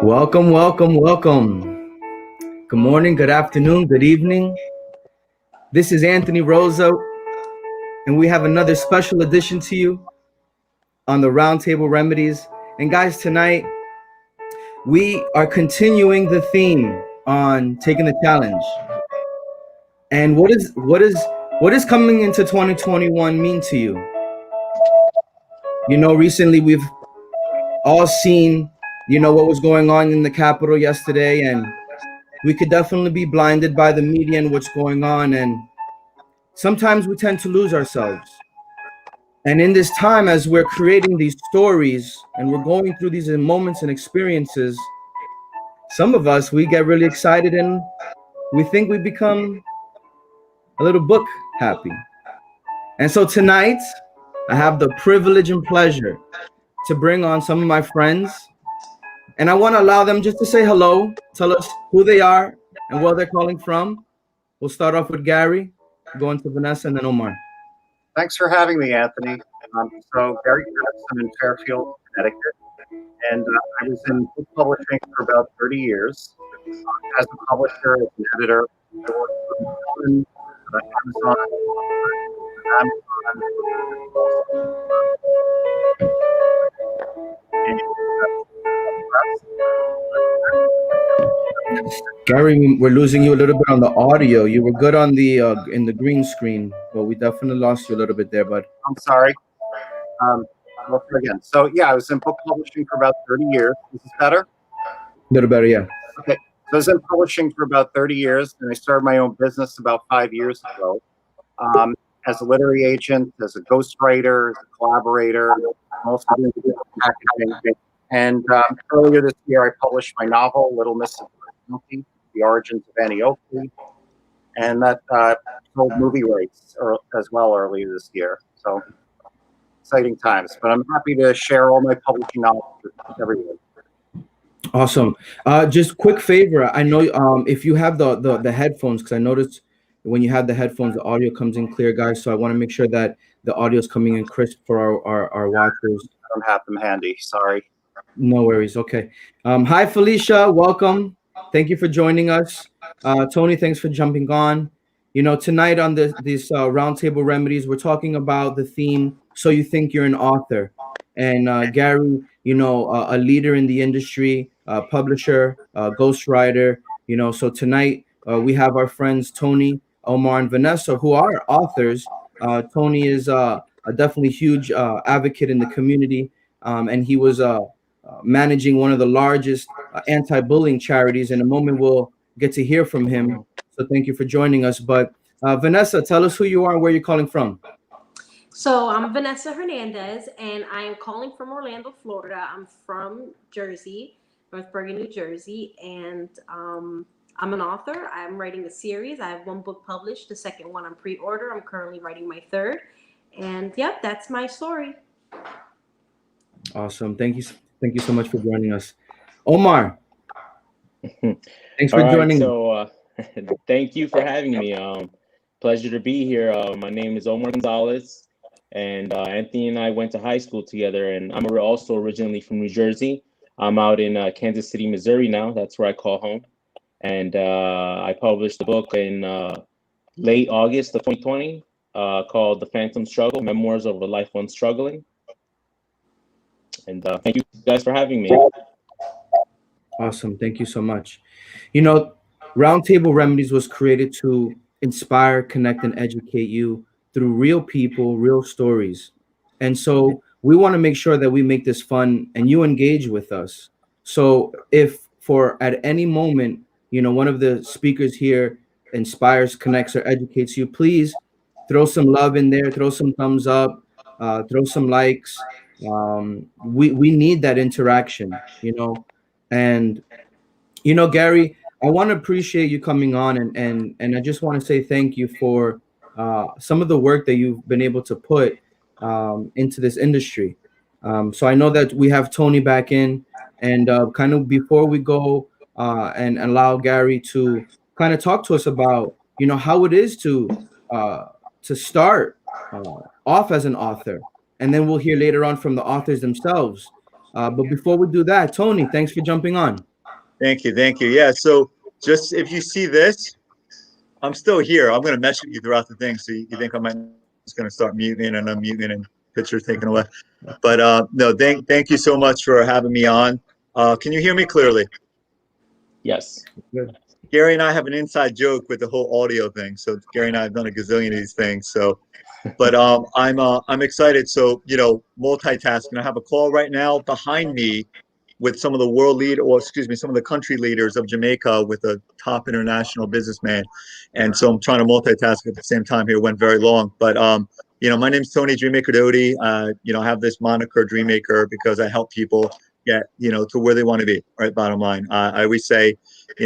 Welcome, welcome, welcome. Good morning, good afternoon, good evening. This is Anthony Rosa, and we have another special edition to you on the Roundtable Remedies. And guys, tonight we are continuing the theme on taking the challenge. And what is coming into 2021 mean to you? You know, recently we've all seen, what was going on in the Capitol yesterday, and we could definitely be blinded by the media and what's going on, and sometimes we tend to lose ourselves. And in this time, as we're creating these stories and we're going through these moments and experiences, some of us, we get really excited and we think we become a little book happy. And so tonight, I have the privilege and pleasure to bring on some of my friends, and I want to allow them just to say hello, tell us who they are and where they're calling from. We'll start off with Gary, going to Vanessa, and then Omar. Thanks for having me, Anthony. Gary Krebs, I'm in Fairfield, Connecticut, and I was in book publishing for about 30 years. As a publisher, as an editor, I worked for Amazon, Gary, we're losing you a little bit on the audio. You were good on the in the green screen, but we definitely lost you a little bit there, bud. I'm sorry. Let's try again. So yeah, I was in book publishing for about 30 years. Is this better? A little better, yeah. Okay. So I was in publishing for about 30 years, and I started my own business about 5 years ago. As a literary agent, as a ghostwriter, as a collaborator, I'm also doing packaging. And earlier this year, I published my novel, Little Miss Personality, The Origins of Annie Oakley, and that sold movie rights as well earlier this year. So exciting times. But I'm happy to share all my publishing knowledge with everyone. Awesome. Just quick favor. I know if you have the headphones, because I noticed when you have the headphones, the audio comes in clear, guys. So I want to make sure that the audio is coming in crisp for our watchers. I don't have them handy. Sorry. No worries. Okay. Hi, Felicia. Welcome. Thank you for joining us. Tony, thanks for jumping on. You know, tonight on this Roundtable Remedies, we're talking about the theme, So You Think You're an Author. And Gary, a leader in the industry, publisher, ghostwriter, so tonight we have our friends Tony, Omar, and Vanessa, who are authors. Tony is a definitely huge advocate in the community, and he was managing one of the largest anti-bullying charities. In a moment, we'll get to hear from him. So thank you for joining us. But Vanessa, tell us who you are and where you're calling from. So I'm Vanessa Hernandez, and I am calling from Orlando, Florida. I'm from Jersey, North Bergen, New Jersey, and I'm an author. I'm writing a series. I have one book published. The second one I'm pre-order. I'm currently writing my third. And yep, that's my story. Awesome. Thank you so much for joining us. Omar, thanks for joining. So thank you for having me. Pleasure to be here. My name is Omar Gonzalez, and Anthony and I went to high school together, and I'm also originally from New Jersey. I'm out in Kansas City, Missouri now. That's where I call home. And I published a book in late August of 2020 called The Phantom Struggle, Memoirs of a Life Once Struggling. And thank you guys for having me. Awesome. Thank you so much. Roundtable Remedies was created to inspire, connect, and educate you through real people, real stories. And so we want to make sure that we make this fun and you engage with us. So if at any moment, one of the speakers here inspires, connects, or educates you, please throw some love in there, throw some thumbs up, throw some likes. We need that interaction, and Gary, I want to appreciate you coming on, and I just want to say thank you for some of the work that you've been able to put into this industry. So I know that we have Tony back in, and kind of before we go and allow Gary to kind of talk to us about how it is to start off as an author, and then we'll hear later on from the authors themselves. But before we do that, Tony, thanks for jumping on. Thank you. Thank you. Yeah. So just if you see this, I'm still here. I'm going to mess with you throughout the thing. So you think I might just going to start muting and unmuting and pictures taken away. But no, thank you so much for having me on. Can you hear me clearly? Yes. Good. Gary and I have an inside joke with the whole audio thing. So Gary and I have done a gazillion of these things. So, but I'm excited. So multitasking. I have a call right now behind me with some of the some of the country leaders of Jamaica with a top international businessman, and so I'm trying to multitask at the same time here. It went very long, but my name's Tony Dreammaker Dody. I have this moniker Dreammaker because I help people get to where they want to be. Right, bottom line. I always say,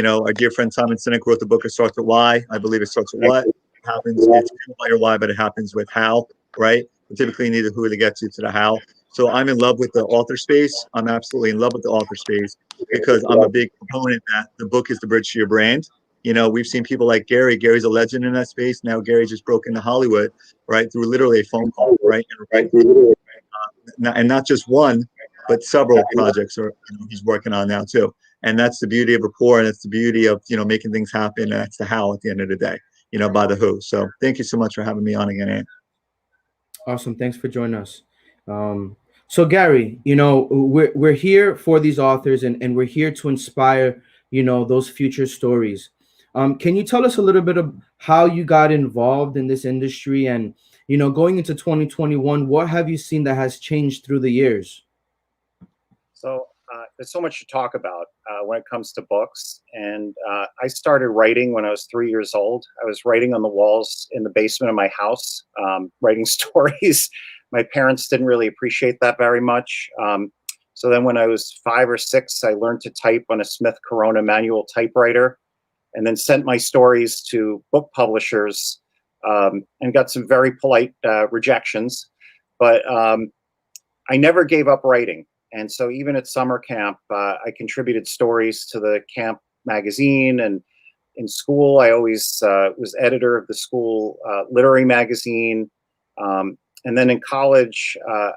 our dear friend Simon Sinek wrote the book. It starts with why. I believe it starts with what happens. It's by your why, but it happens with how. Right. But typically, you need the who to get you to the how. So I'm in love with the author space. I'm absolutely in love with the author space because I'm a big proponent that the book is the bridge to your brand. We've seen people like Gary. Gary's a legend in that space. Now Gary just broke into Hollywood, right, through literally a phone call, right? And not just one, but several projects he's working on now too. And that's the beauty of rapport, and it's the beauty of making things happen. And that's the how at the end of the day, by the who. So thank you so much for having me on again, Ann. Awesome. Thanks for joining us. So Gary, we're here for these authors, and we're here to inspire, those future stories. Can you tell us a little bit of how you got involved in this industry, and going into 2021, what have you seen that has changed through the years? So there's so much to talk about when it comes to books. And I started writing when I was 3 years old. I was writing on the walls in the basement of my house, writing stories. My parents didn't really appreciate that very much. So then when I was 5 or 6, I learned to type on a Smith Corona manual typewriter, and then sent my stories to book publishers and got some very polite rejections. But I never gave up writing. And so even at summer camp, I contributed stories to the camp magazine. And in school, I always was editor of the school literary magazine. And then in college,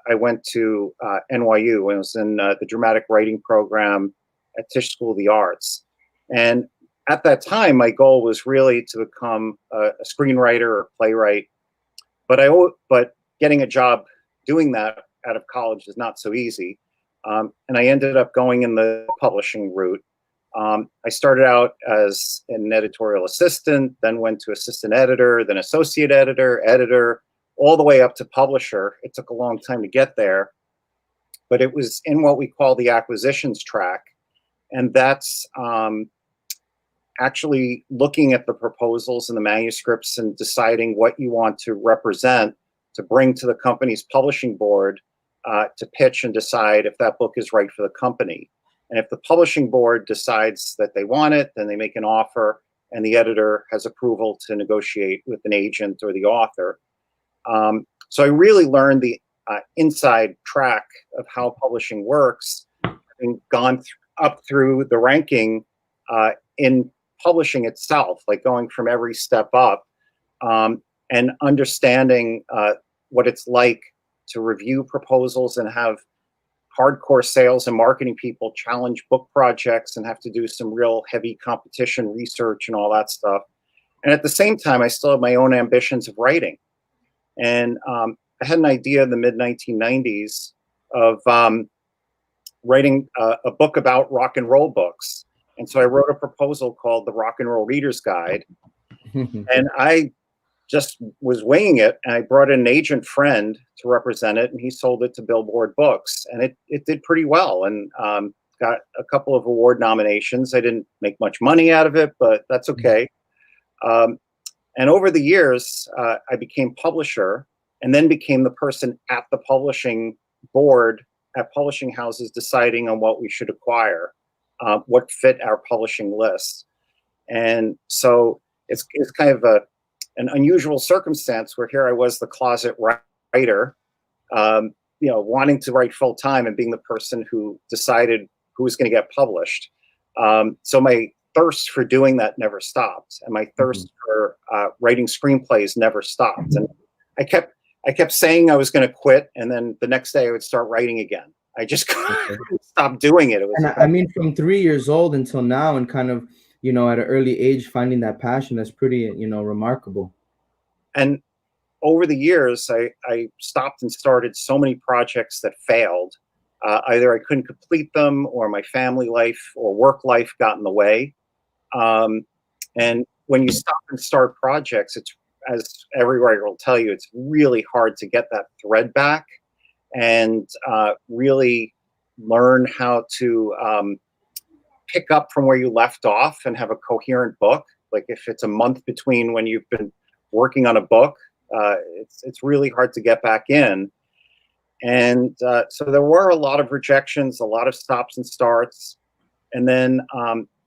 I went to NYU and was in the dramatic writing program at Tisch School of the Arts. And at that time, my goal was really to become a screenwriter or playwright. But getting a job doing that out of college is not so easy. And I ended up going in the publishing route. I started out as an editorial assistant, then went to assistant editor, then associate editor, all the way up to publisher. It took a long time to get there, but it was in what we call the acquisitions track. And that's actually looking at the proposals and the manuscripts and deciding what you want to represent to bring to the company's publishing board to pitch and decide if that book is right for the company. And if the publishing board decides that they want it, then they make an offer, and the editor has approval to negotiate with an agent or the author. So I really learned the inside track of how publishing works, having gone up through the ranking in publishing itself, like going from every step up and understanding what it's like to review proposals and have hardcore sales and marketing people challenge book projects and have to do some real heavy competition research and all that stuff. And at the same time, I still have my own ambitions of writing. And I had an idea in the mid-1990s of writing a book about rock and roll books. And so I wrote a proposal called The Rock and Roll Reader's Guide. And I just was winging it, and I brought in an agent friend to represent it, and he sold it to Billboard Books, and it did pretty well, and got a couple of award nominations. I didn't make much money out of it, but that's okay. And over the years, I became publisher, and then became the person at the publishing board at publishing houses deciding on what we should acquire, what fit our publishing list. And so it's kind of an unusual circumstance where here I was, the closet writer, wanting to write full time and being the person who decided who was going to get published. So my thirst for doing that never stopped, and my thirst for writing screenplays never stopped. And I kept saying I was going to quit, and then the next day I would start writing again. I just couldn't stop doing it. It was And I mean, from 3 years old until now, and kind of, you know, at an early age, finding that passion, that's pretty, you know, remarkable. and over the years, I stopped and started so many projects that failed. Either I couldn't complete them, or my family life or work life got in the way. And when you stop and start projects, it's, as every writer will tell you, it's really hard to get that thread back and really learn how to pick up from where you left off and have a coherent book. Like if it's a month between when you've been working on a book, it's really hard to get back in. And so there were a lot of rejections, a lot of stops and starts. And then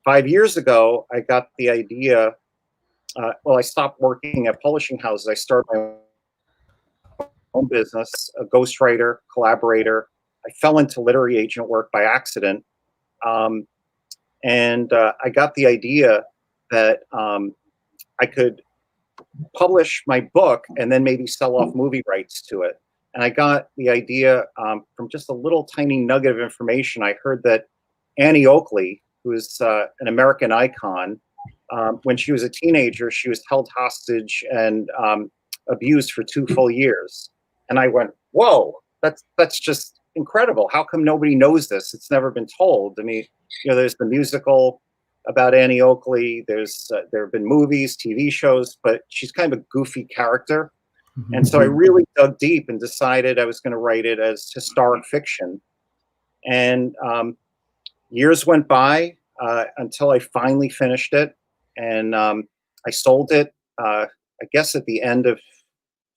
5 years ago, I got the idea. Well, I stopped working at publishing houses. I started my own business, a ghostwriter, collaborator. I fell into literary agent work by accident. And I got the idea that I could publish my book and then maybe sell off movie rights to it. And I got the idea from just a little tiny nugget of information. I heard that Annie Oakley, who's an American icon, when she was a teenager, she was held hostage and abused for 2 full years. And I went, whoa, that's just incredible. How come nobody knows this? It's never been told. I mean, you know, there's the musical about Annie Oakley. There have been movies, TV shows, but she's kind of a goofy character. And so I really dug deep and decided I was going to write it as historic fiction. And years went by until I finally finished it. And I sold it, I guess, at the end of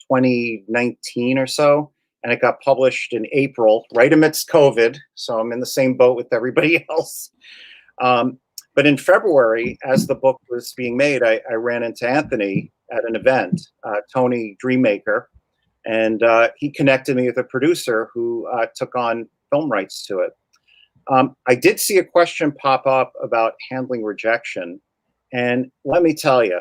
2019 or so. And it got published in April, right amidst COVID. So I'm in the same boat with everybody else. But in February, as the book was being made, I ran into Anthony at an event, Tony Dreammaker, and he connected me with a producer who took on film rights to it. I did see a question pop up about handling rejection, and let me tell you,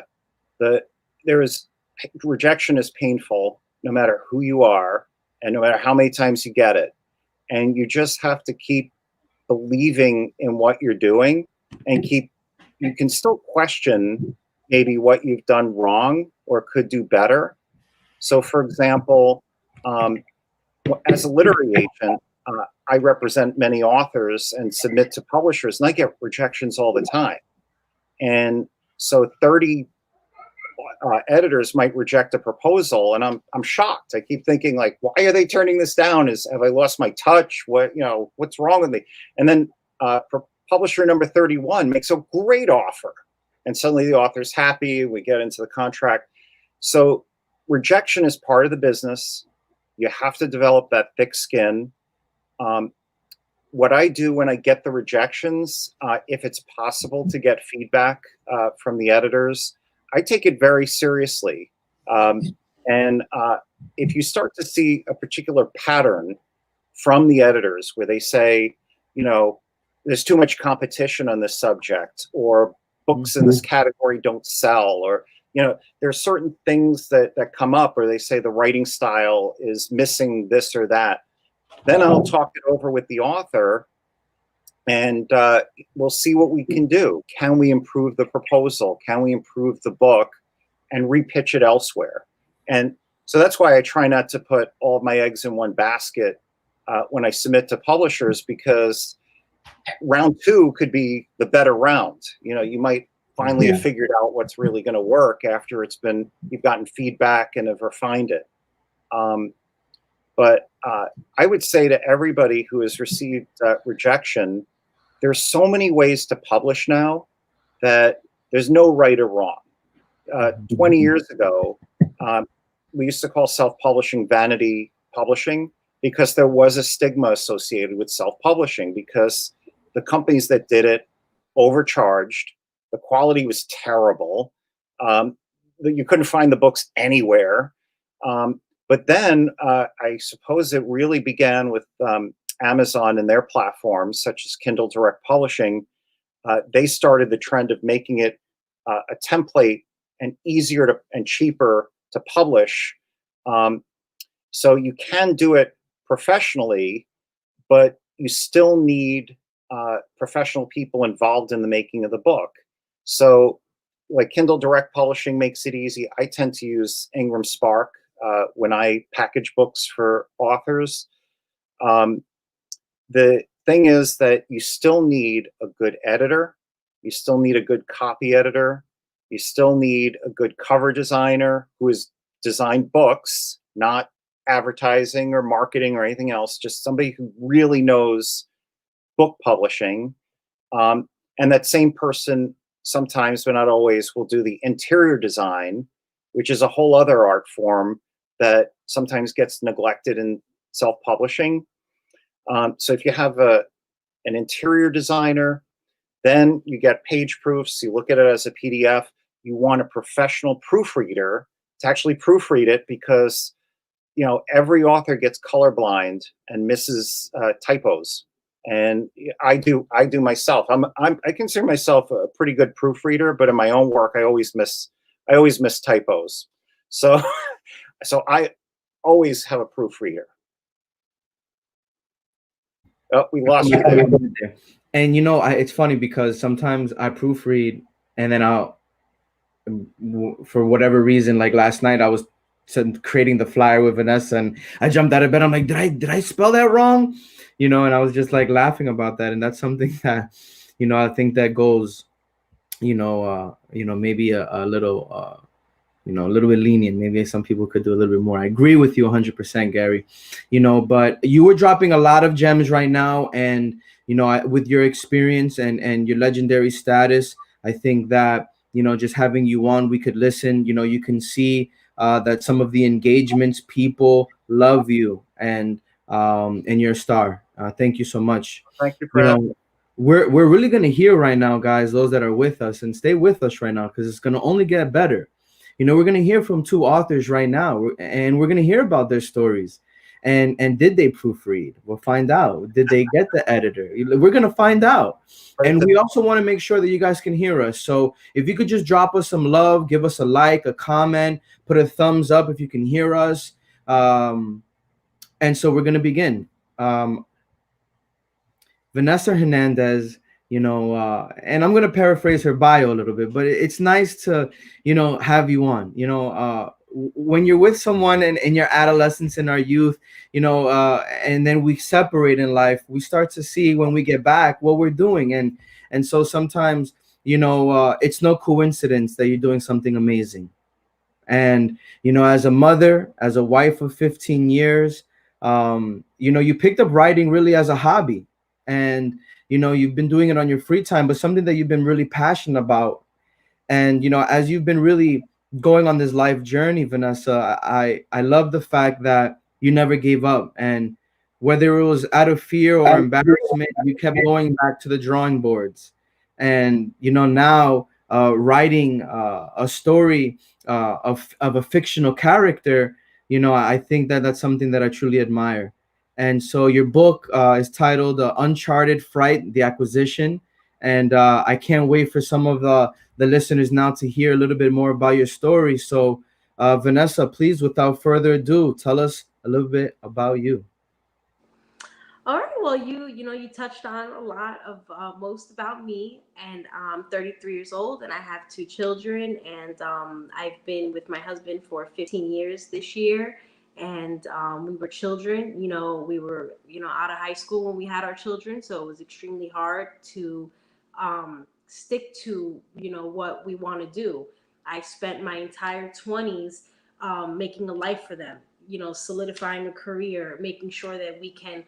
rejection is painful no matter who you are and no matter how many times you get it, and you just have to keep believing in what you're doing and you can still question maybe what you've done wrong or could do better. So for example, as a literary agent, I represent many authors and submit to publishers, and I get rejections all the time. And so 30 editors might reject a proposal, and I'm shocked. I keep thinking, like, why are they turning this down? Have I lost my touch? What's wrong with me? And then publisher number 31 makes a great offer, and suddenly the author's happy. We get into the contract. So rejection is part of the business. You have to develop that thick skin. What I do when I get the rejections, if it's possible to get feedback from the editors, I take it very seriously. And if you start to see a particular pattern from the editors where they say, you know, there's too much competition on this subject, or books in this category don't sell, or, you know, there are certain things that come up, or they say the writing style is missing this or that, then I'll talk it over with the author, and we'll see what we can do. Can we improve the proposal? Can we improve the book and repitch it elsewhere? And so that's why I try not to put all of my eggs in one basket when I submit to publishers, because round 2 could be the better round. You know, you might finally have figured out what's really going to work after you've gotten feedback and have refined it. But I would say to everybody who has received rejection, there's so many ways to publish now that there's no right or wrong. 20 years ago, we used to call self-publishing vanity publishing, because there was a stigma associated with self-publishing, because the companies that did it overcharged. The quality was terrible. You couldn't find the books anywhere. But then I suppose it really began with Amazon and their platforms, such as Kindle Direct Publishing. They started the trend of making it a template and easier and cheaper to publish. So you can do it professionally, but you still need professional people involved in the making of the book. So like Kindle Direct Publishing makes it easy. I tend to use Ingram Spark when I package books for authors. The thing is that you still need a good editor. You still need a good copy editor. You still need a good cover designer who has designed books, not advertising or marketing or anything else, just somebody who really knows book publishing. And that same person sometimes, but not always, will do the interior design, which is a whole other art form that sometimes gets neglected in self-publishing. So if you have an interior designer, then you get page proofs, you look at it as a PDF, you want a professional proofreader to actually proofread it, because every author gets colorblind and misses typos. And I do myself. I consider myself a pretty good proofreader, but in my own work, I always miss typos. So I always have a proofreader. Oh, we lost you there. And it's funny because sometimes I proofread and then I'll, for whatever reason, like last night I was creating the flyer with Vanessa and I jumped out of bed. I'm like, did I spell that wrong? And I was just like laughing about that. And that's something that, I think that goes, maybe a little, a little bit lenient. Maybe some people could do a little bit more. I agree with you 100%, Gary. But you were dropping a lot of gems right now, and with your experience and your legendary status, I think that just having you on, we could listen. You can see that some of the engagements, people love you, and you're a star. Thank you so much. Thank you, Fred. We're really gonna hear right now, guys, those that are with us, and stay with us right now because it's gonna only get better. We're going to hear from two authors right now, and we're going to hear about their stories. And did they proofread? We'll find out. Did they get the editor? We're going to find out. And we also want to make sure that you guys can hear us. So if you could just drop us some love, give us a like, a comment, put a thumbs up if you can hear us. And so we're going to begin. Vanessa Hernandez, and I'm going to paraphrase her bio a little bit, but it's nice to, have you on. When you're with someone in your adolescence and our youth, and then we separate in life, we start to see when we get back what we're doing. And so sometimes, it's no coincidence that you're doing something amazing. And, as a mother, as a wife of 15 years, you picked up writing really as a hobby. And you've been doing it on your free time, but something that you've been really passionate about. And as you've been really going on this life journey, Vanessa, I love the fact that you never gave up. And whether it was out of fear or embarrassment, you kept going back to the drawing boards. And now writing a story of a fictional character, I think that that's something that I truly admire. And so your book is titled Uncharted Fright, The Acquisition. And I can't wait for some of the listeners now to hear a little bit more about your story. So Vanessa, please, without further ado, tell us a little bit about you. All right. Well, you touched on a lot of most about me, and I'm 33 years old, and I have two children, and I've been with my husband for 15 years this year. And we were children, we were, out of high school when we had our children. So it was extremely hard to stick to, what we want to do. I spent my entire 20s making a life for them, solidifying a career, making sure that we can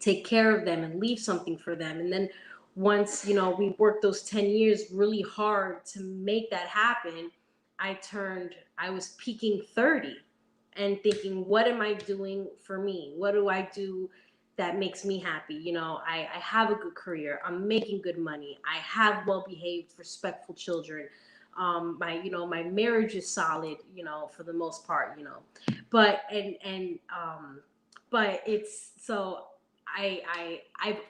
take care of them and leave something for them. And then once, we worked those 10 years really hard to make that happen, I was peaking 30 and thinking, what am I doing for me? What do I do that makes me happy? I have a good career. I'm making good money. I have well-behaved, respectful children. My marriage is solid, for the most part, but, but it's, so I've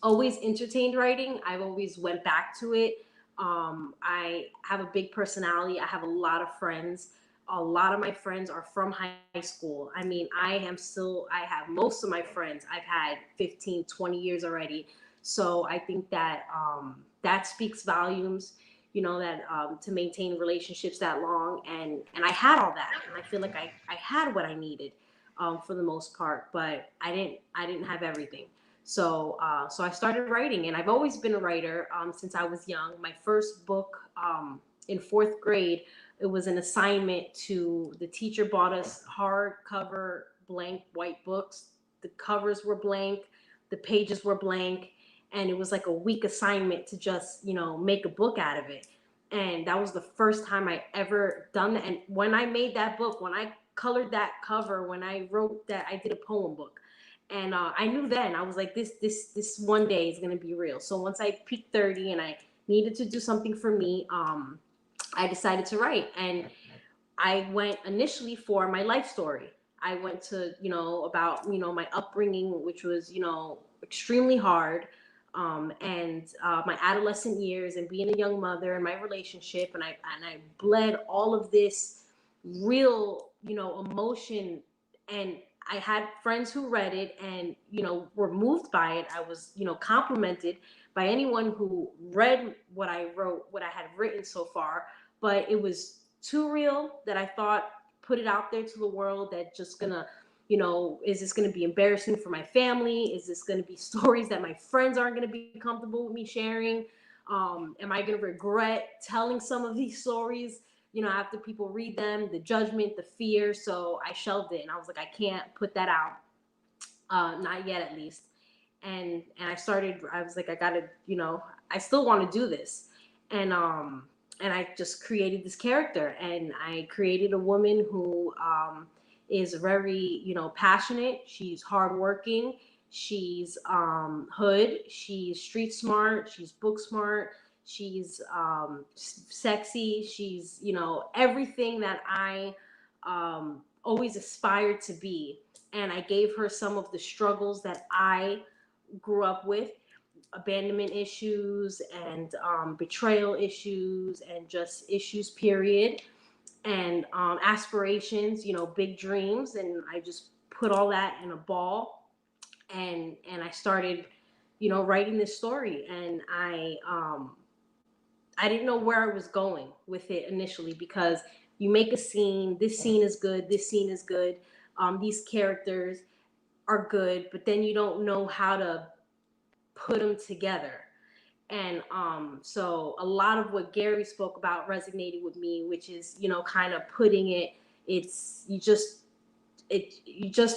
always entertained writing. I've always went back to it. I have a big personality. I have a lot of friends. A lot of my friends are from high school. I mean, I have most of my friends I've had 15, 20 years already. So I think that that speaks volumes, that to maintain relationships that long. And I had all that. And I feel like I had what I needed for the most part, but I didn't have everything. So I started writing, and I've always been a writer since I was young. My first book in fourth grade, it was an assignment to the teacher bought us hardcover blank white books. The covers were blank, the pages were blank, and it was like a week assignment to just make a book out of it. And that was the first time I ever done that. And when I made that book, when I colored that cover, when I wrote that, I did a poem book. And I knew then, I was like, this one day is gonna be real. So once I peaked 30 and I needed to do something for me, I decided to write. And I went initially for my life story. I went to, about, my upbringing, which was, extremely hard. And my adolescent years and being a young mother and my relationship. And I bled all of this real, emotion. And I had friends who read it and, were moved by it. I was, complimented by anyone who read what I wrote, what I had written so far. But it was too real that I thought, put it out there to the world, that just gonna, is this gonna be embarrassing for my family? Is this gonna be stories that my friends aren't gonna be comfortable with me sharing? Am I gonna regret telling some of these stories, after people read them, the judgment, the fear? So I shelved it, and I was like, I can't put that out, not yet at least. And I was like, I gotta, I still want to do this. And I just created this character, and I created a woman who is very, passionate. She's hardworking. She's hood. She's street smart. She's book smart. She's sexy. She's, everything that I always aspired to be. And I gave her some of the struggles that I grew up with, abandonment issues and betrayal issues and just issues, period, and aspirations, big dreams. And I just put all that in a ball, and I started, writing this story. And I didn't know where I was going with it initially, because you make a scene, this scene is good, this scene is good, these characters are good, but then you don't know how to put them together. And so a lot of what Gary spoke about resonated with me, which is, kind of putting it, you just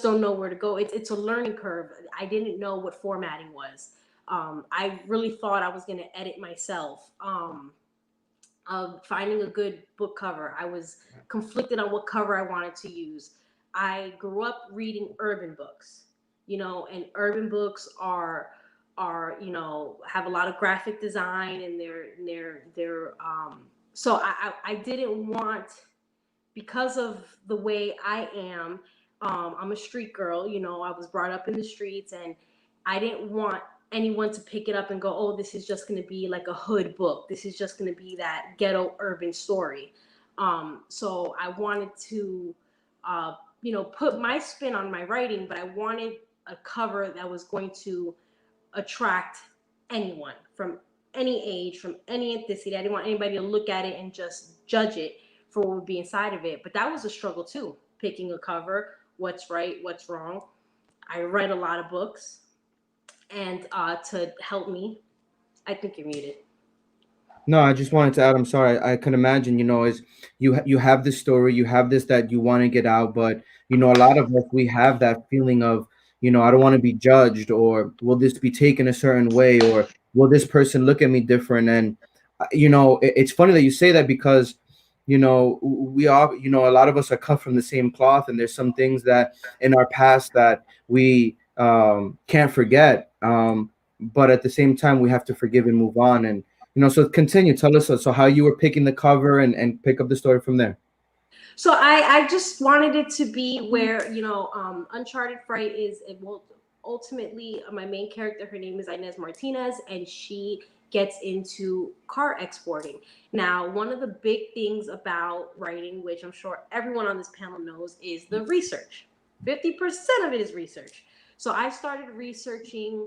don't know where to go. It's a learning curve. I didn't know what formatting was. I really thought I was going to edit myself. Finding a good book cover, I was conflicted on what cover I wanted to use. I grew up reading urban books, and urban books are have a lot of graphic design, and they're so I didn't want, because of the way I am, I'm a street girl. I was brought up in the streets, and I didn't want anyone to pick it up and go, oh, this is just going to be like a hood book, this is just going to be that ghetto urban story. So I wanted to put my spin on my writing, but I wanted a cover that was going to attract anyone from any age, from any ethnicity. I didn't want anybody to look at it and just judge it for what would be inside of it. But that was a struggle too, picking a cover, what's right, what's wrong. I read a lot of books, and to help me, I think you're muted. No, I just wanted to add. I'm sorry. I can imagine. Is you have this story, you have this that you want to get out, but a lot of us, we have that feeling of, I don't want to be judged, or will this be taken a certain way, or will this person look at me different? And it's funny that you say that, because we are, a lot of us are cut from the same cloth, and there's some things that in our past that we can't forget. But at the same time, we have to forgive and move on. And so continue. Tell us so how you were picking the cover, and pick up the story from there. So I just wanted it to be where, Uncharted Fright is, it will ultimately, my main character, her name is Inez Martinez, and she gets into car exporting. Now, one of the big things about writing, which I'm sure everyone on this panel knows, is the research. 50% of it is research. So I started researching.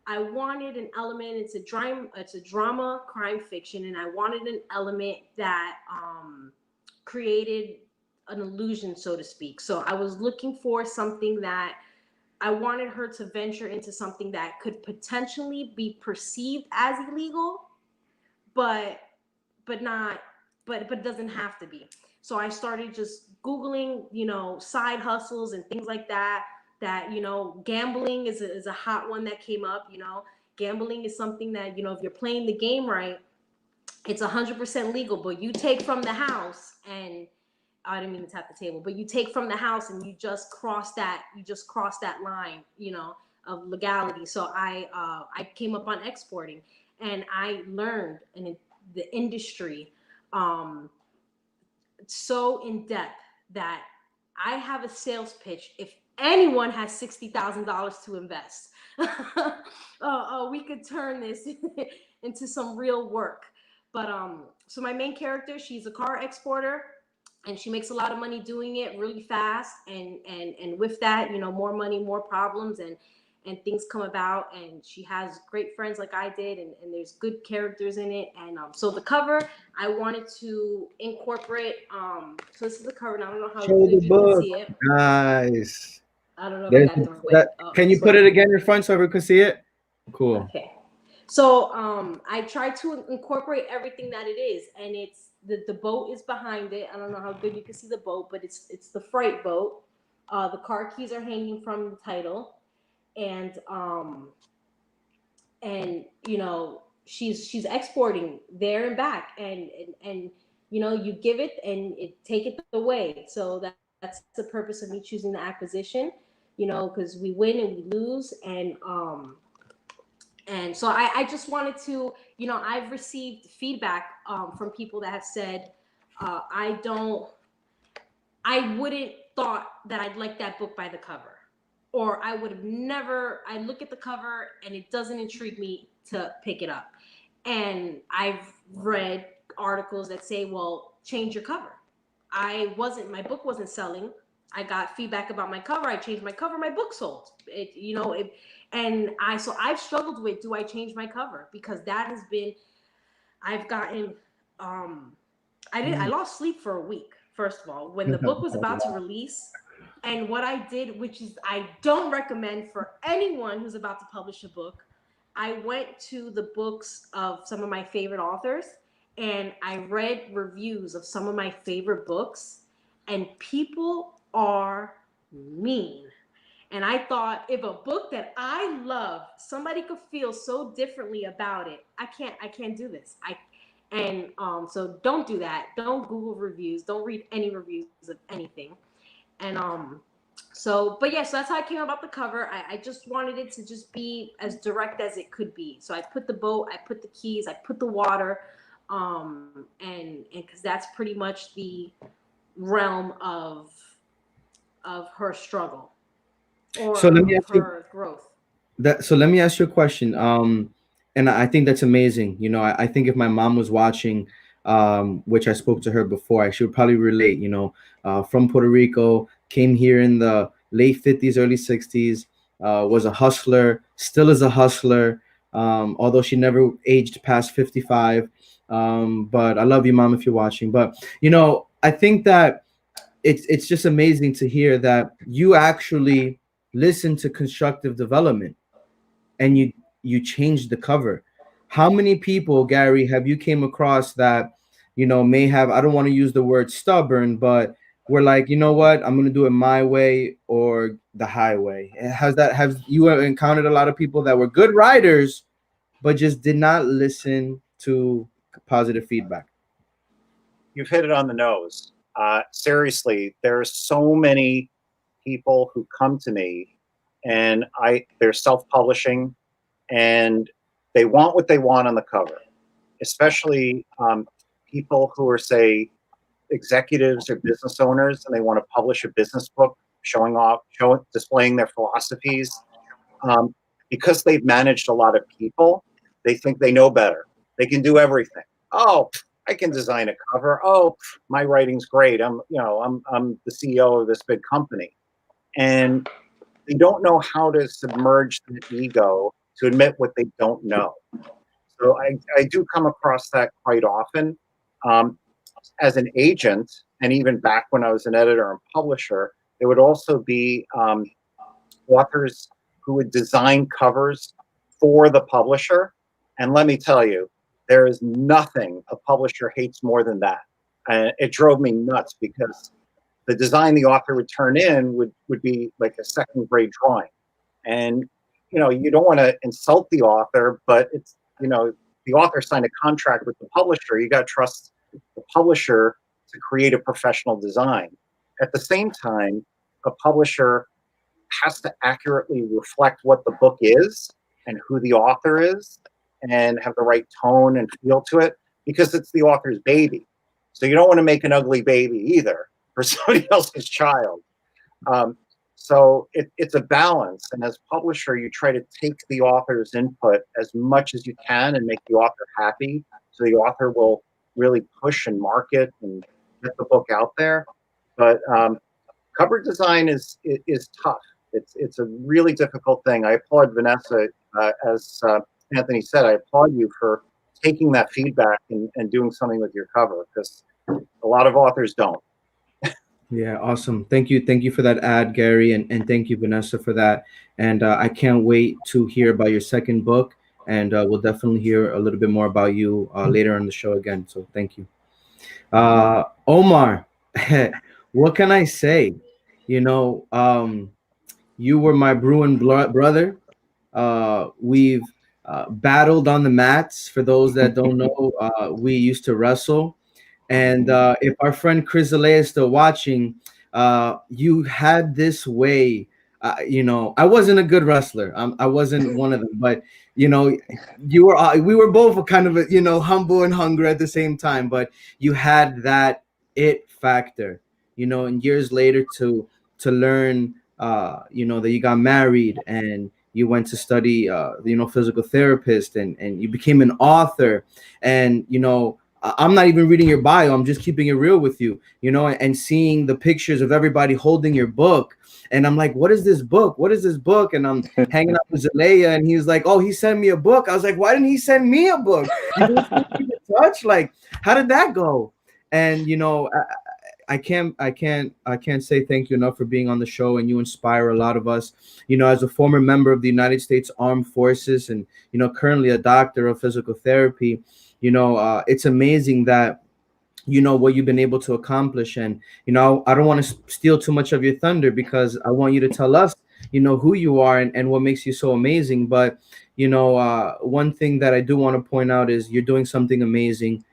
I wanted an element. It's a drama, crime fiction, and I wanted an element that created an illusion, so to speak. So I was looking for something that I wanted her to venture into something that could potentially be perceived as illegal, but not, but doesn't have to be. So I started just Googling, side hustles and things like that. Gambling is a hot one that came up. Gambling is something that, if you're playing the game right, it's 100% legal, but you take from the house and I didn't mean to tap the table, but you take from the house and you just cross that line, of legality. So I came up on exporting, and I learned in the industry so in depth that I have a sales pitch. If anyone has $60,000 to invest, we could turn this into some real work. But so my main character, she's a car exporter, and she makes a lot of money doing it really fast. And with that, more money, more problems, and things come about. And she has great friends like I did, and there's good characters in it. And so the cover, I wanted to incorporate. So this is the cover. Now I don't know how Show good the you can book. see it. Nice. I don't know if I There's got it the right way. that. Can you This put way. it again in front so everyone can see it? Cool. Okay. So I tried to incorporate everything that it is, and it's the boat is behind it. I don't know how good you can see the boat, but it's the freight boat. The car keys are hanging from the title, and she's exporting there and back, and you give it and it take it away. So that's the purpose of me choosing the acquisition, because we win and we lose, and so I just wanted to, I've received feedback from people that have said, I wouldn't thought that I'd like that book by the cover, or I would have never, I look at the cover and it doesn't intrigue me to pick it up. And I've read articles that say, well, change your cover. My book wasn't selling. I got feedback about my cover. I changed my cover. My book sold. So I've struggled with, do I change my cover? Because that has been, I've gotten, I lost sleep for a week, first of all, when the book was about to release. And what I did, which is I don't recommend for anyone who's about to publish a book, I went to the books of some of my favorite authors and I read reviews of some of my favorite books, and people are mean. And I thought, if a book that I love, somebody could feel so differently about it, I can't do this. So don't do that. Don't Google reviews. Don't read any reviews of anything. And so that's how I came about the cover. I just wanted it to just be as direct as it could be. So I put the boat, I put the keys, I put the water, and because that's pretty much the realm of her struggle or So let me ask you her growth. so let me ask you a question. And I think that's amazing. I think if my mom was watching, which I spoke to her before, she would probably relate. From Puerto Rico, came here in the late 50s, early 60s, was a hustler, still is a hustler, although she never aged past 55. But I love you, mom, if you're watching. But I think that it's just amazing to hear that you actually listen to constructive development and you changed the cover. How many people, Gary, have you came across that may have, I don't want to use the word stubborn, but we're like, you know what, I'm going to do it my way or the highway? Have you encountered a lot of people that were good writers but just did not listen to positive feedback? You've hit it on the nose. Seriously, there are so many people who come to me and they're self-publishing and they want what they want on the cover, especially people who are, say, executives or business owners, and they want to publish a business book displaying their philosophies. Because they've managed a lot of people, they think they know better. They can do everything. Oh, I can design a cover. Oh, my writing's great. I'm the CEO of this big company. And they don't know how to submerge the ego to admit what they don't know. So I do come across that quite often. As an agent, and even back when I was an editor and publisher, there would also be authors who would design covers for the publisher. And let me tell you, there is nothing a publisher hates more than that. And it drove me nuts because the design the author would turn in would be like a second grade drawing. And, you don't want to insult the author, but it's, the author signed a contract with the publisher. You got to trust the publisher to create a professional design. At the same time, a publisher has to accurately reflect what the book is and who the author is and have the right tone and feel to it because it's the author's baby. So you don't want to make an ugly baby either for somebody else's child. So it's a balance. And as publisher, you try to take the author's input as much as you can and make the author happy. So the author will really push and market and get the book out there. But cover design is tough. It's a really difficult thing. I applaud Vanessa, as Anthony said, I applaud you for taking that feedback and doing something with your cover because a lot of authors don't. Yeah, awesome. Thank you for that ad, Gary, and thank you, Vanessa, for that. And I can't wait to hear about your second book, and we'll definitely hear a little bit more about you later on the show again. So thank you. Omar, what can I say? You were my Bruin brother. We've battled on the mats. For those that don't know, we used to wrestle. And if our friend Chris Alea is still watching, you had this way. I wasn't a good wrestler. I wasn't one of them, but you were. We were both kind of humble and hungry at the same time. But you had that it factor. And years later to learn, that you got married and you went to study, physical therapist, and you became an author, and I'm not even reading your bio. I'm just keeping it real with you, and seeing the pictures of everybody holding your book. And I'm like, what is this book? What is this book? And I'm hanging out with Zalea, and he's like, oh, he sent me a book. I was like, why didn't he send me a book? You didn't keep in touch? Like, how did that go? And, I can't say thank you enough for being on the show, and you inspire a lot of us. As a former member of the United States Armed Forces and, currently a doctor of physical therapy, it's amazing that what you've been able to accomplish. And I don't want to steal too much of your thunder because I want you to tell us who you are and what makes you so amazing. But one thing that I do want to point out is you're doing something amazing.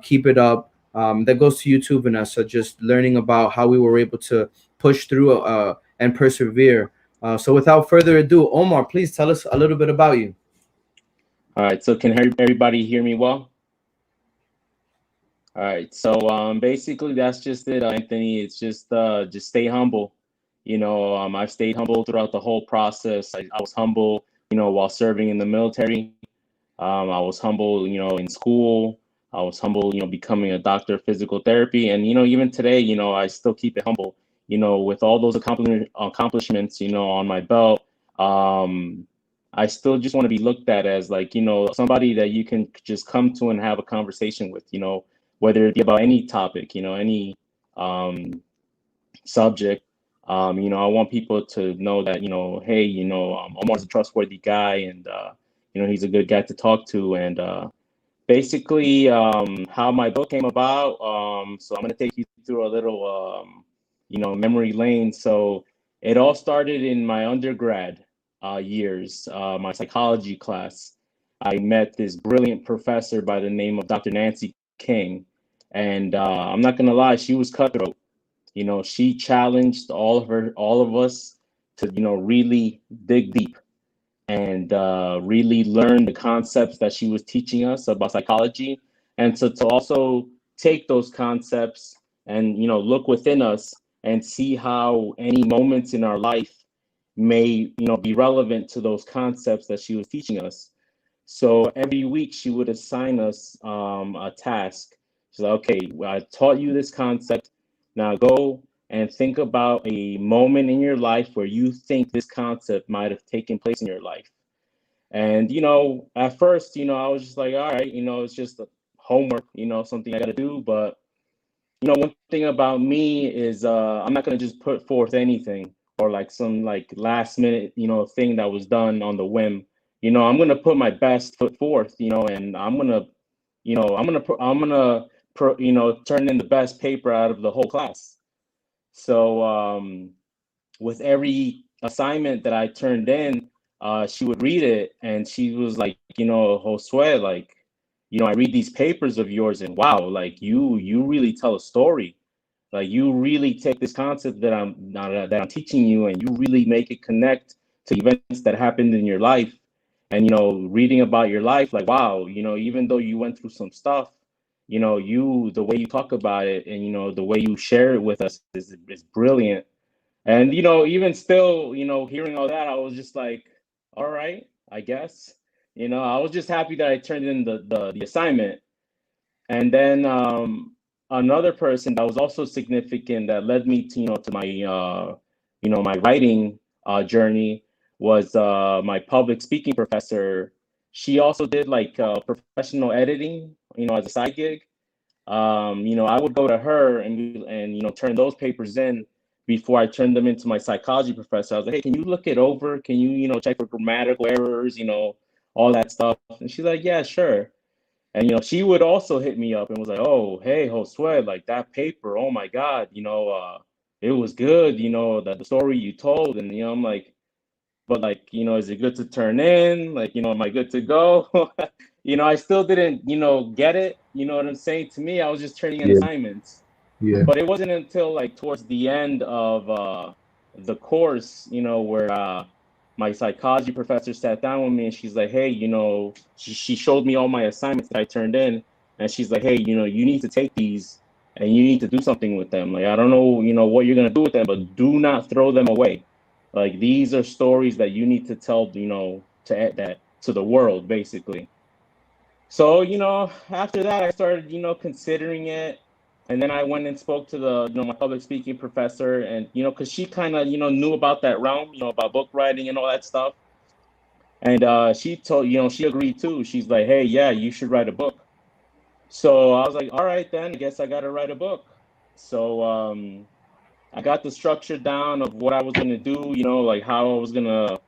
Keep it up. That goes to you too, Vanessa, just learning about how we were able to push through and persevere. So without further ado, Omar, please tell us a little bit about you. All right, so can everybody hear me well? All right, so basically that's just it, Anthony. It's just stay humble. I've stayed humble throughout the whole process. I was humble, while serving in the military. I was humble, in school. I was humble, becoming a doctor of physical therapy. And, even today, I still keep it humble, with all those accomplishments, on my belt. I still just want to be looked at as like, somebody that you can just come to and have a conversation with, whether it be about any topic, any subject. I want people to know that, hey, Omar's a trustworthy guy, and, he's a good guy to talk to. And basically how my book came about. So I'm going to take you through a little, memory lane. So it all started in my undergrad years, my psychology class. I met this brilliant professor by the name of Dr. Nancy King. And I'm not going to lie, she was cutthroat. She challenged all of us to, really dig deep and really learn the concepts that she was teaching us about psychology, and to also take those concepts and look within us and see how any moments in our life may be relevant to those concepts that she was teaching us. So every week she would assign us a task. She's like, okay, well, I taught you this concept. Now go and think about a moment in your life where you think this concept might have taken place in your life. And, at first, I was just like, all right, it's just homework, something I got to do. But, one thing about me is I'm not going to just put forth anything or like some like last minute, thing that was done on the whim. I'm going to put my best foot forth, and I'm going to, turn in the best paper out of the whole class. So, with every assignment that I turned in, she would read it and she was like, Josue, like, I read these papers of yours and wow, like you really tell a story. Like you really take this concept that I'm teaching you and you really make it connect to events that happened in your life. And reading about your life, like wow, even though you went through some stuff, the way you talk about it and the way you share it with us is brilliant. And even still, hearing all that, I was just like, all right, I guess. I was just happy that I turned in the assignment. And then another person that was also significant that led me to my my writing journey was my public speaking professor. She also did like professional editing, as a side gig. I would go to her and turn those papers in before I turned them into my psychology professor. I was like, hey, can you look it over? Can you check for grammatical errors, all that stuff? And she's like, yeah, sure. And she would also hit me up and was like, oh, hey, Josue, like that paper, oh my God, it was good, that the story you told. And I'm like, but like, is it good to turn in? Like, am I good to go? I still didn't, get it. You know what I'm saying? To me, I was just turning in Yeah. assignments. Yeah. But it wasn't until like towards the end of the course, where my psychology professor sat down with me and she's like, hey, she showed me all my assignments that I turned in. And she's like, hey, you need to take these and you need to do something with them. Like, I don't know, what you're going to do with them, but do not throw them away. Like, these are stories that you need to tell, to the world, basically. So, after that, I started, considering it. And then I went and spoke to my public speaking professor. And, because she kind of, knew about that realm, about book writing and all that stuff. And she told, she agreed too. She's like, hey, yeah, you should write a book. So I was like, all right, then I guess I got to write a book. So I got the structure down of what I was going to do, like how I was going to,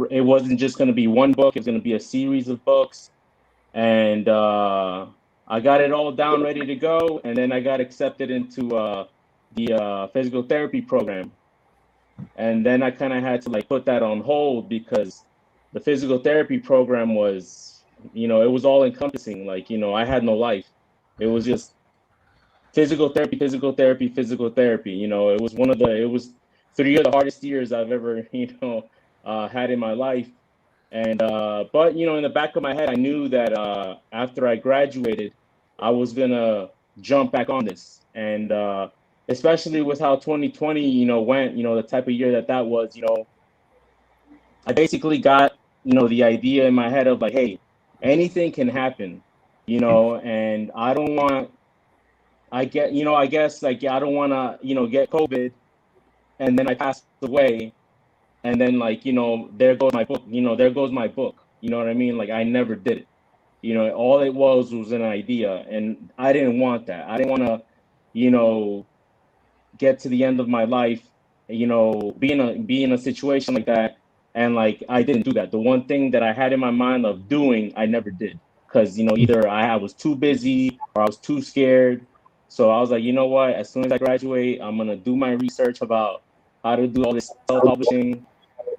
it wasn't just going to be one book, it's going to be a series of books. And I got it all down, ready to go. And then I got accepted into the physical therapy program. And then I kind of had to like put that on hold because the physical therapy program was, it was all encompassing. Like, I had no life. It was just physical therapy, physical therapy, physical therapy. It was it was 3 of the hardest years I've ever, had in my life. And but in the back of my head, I knew that after I graduated, I was gonna jump back on this. And especially with how 2020, went, the type of year that was, I basically got, the idea in my head of like, hey, anything can happen, and I don't want, I guess like, yeah, I don't want to, get COVID and then I pass away and then like there goes my book, there goes my book, you know what I mean? Like I never did it, all it was an idea and I didn't want that. I didn't want to get to the end of my life, be in a situation like that, and like I didn't do that. The one thing that I had in my mind of doing, I never did, because either I was too busy or I was too scared. So I was like, you know what, as soon as I graduate, I'm gonna do my research about how to do all this self-publishing.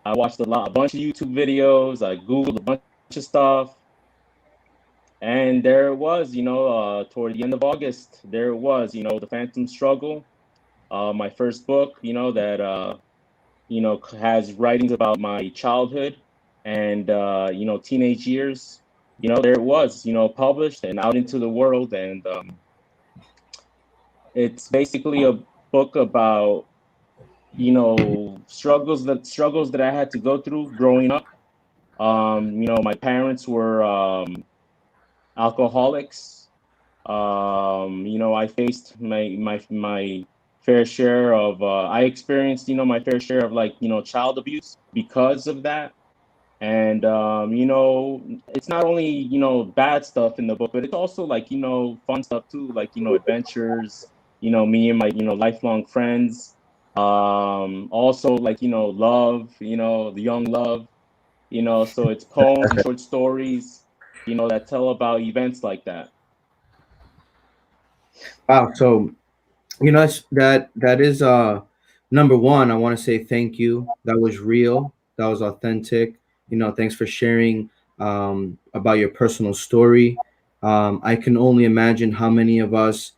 I watched a bunch of YouTube videos. I Googled a bunch of stuff. And there it was, toward the end of August, there it was, The Phantom Struggle, my first book, that, has writings about my childhood and, teenage years. There it was, published and out into the world. And it's basically a book about, struggles that I had to go through growing up. My parents were alcoholics. I faced my fair share of I experienced my fair share of child abuse because of that. And it's not only bad stuff in the book, but it's also fun stuff too, adventures. Me and my lifelong friends. Also love. The young love. So it's poems and short stories. That tell about events like that. Wow. So that is number one. I want to say thank you. That was real. That was authentic. Thanks for sharing about your personal story. I can only imagine how many of us,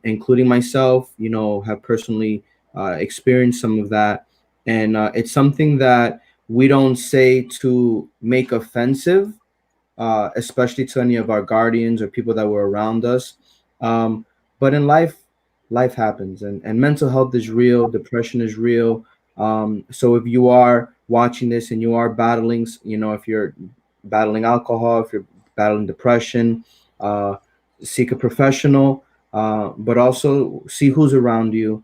including myself, have personally experienced some of that, and it's something that we don't say to make offensive, especially to any of our guardians or people that were around us. Um, but in life, life happens, and mental health is real. Depression is real. So if you are watching this and you are battling, if you're battling alcohol, if you're battling depression, uh, seek a professional, but also see who's around you.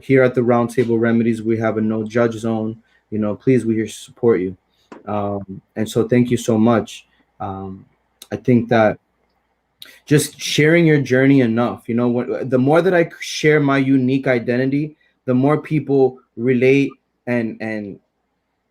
Here at the Roundtable Remedies, we have a no judge zone. Please, we're here to support you. And so, thank you so much. um, I think that just sharing your journey enough, the more that I share my unique identity, the more people relate, and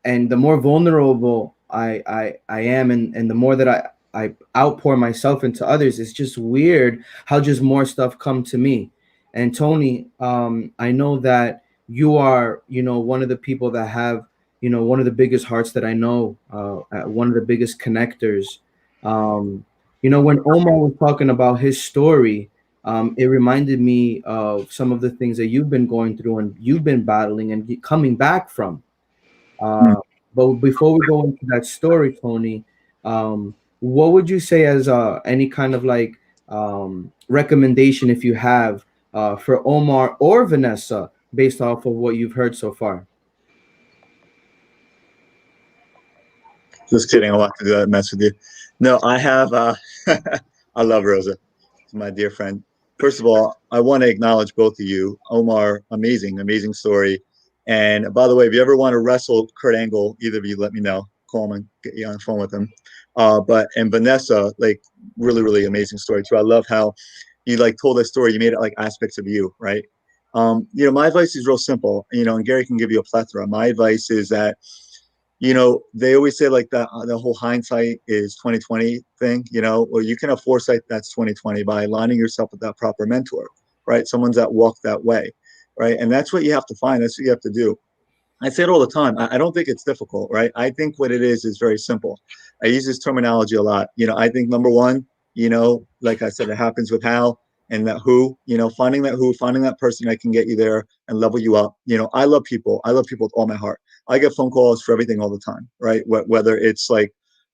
the more vulnerable I am, and the more that I outpour myself into others. It's just weird how just more stuff come to me. And Tony, I know that you are, one of the people that have, one of the biggest hearts that I know, one of the biggest connectors. When Omar was talking about his story, it reminded me of some of the things that you've been going through and you've been battling and coming back from. uh, but before we go into that story, Tony, what would you say as any kind of recommendation, if you have, for Omar or Vanessa, based off of what you've heard so far? Just kidding. I want to do that mess with you. No, I have. I love Rosa. She's my dear friend. First of all, I want to acknowledge both of you. Omar, amazing, amazing story. And by the way, if you ever want to wrestle Kurt Angle, either of you, let me know. Call him and get you on the phone with him. And Vanessa, really, really amazing story too. I love how you told that story. You made it like aspects of you, right? My advice is real simple. And Gary can give you a plethora. My advice is that they always say the whole hindsight is 2020 thing, or you can have foresight that's 2020 by aligning yourself with that proper mentor, right? Someone's that walk that way, right? And that's what you have to find. That's what you have to do. I say it all the time. I don't think it's difficult, right? I think what it is very simple. I use this terminology a lot. I think number one, like I said, it happens with how and that who, finding that who, finding that person that can get you there and level you up. I love people. I love people with all my heart. I get phone calls for everything all the time, right? Whether it's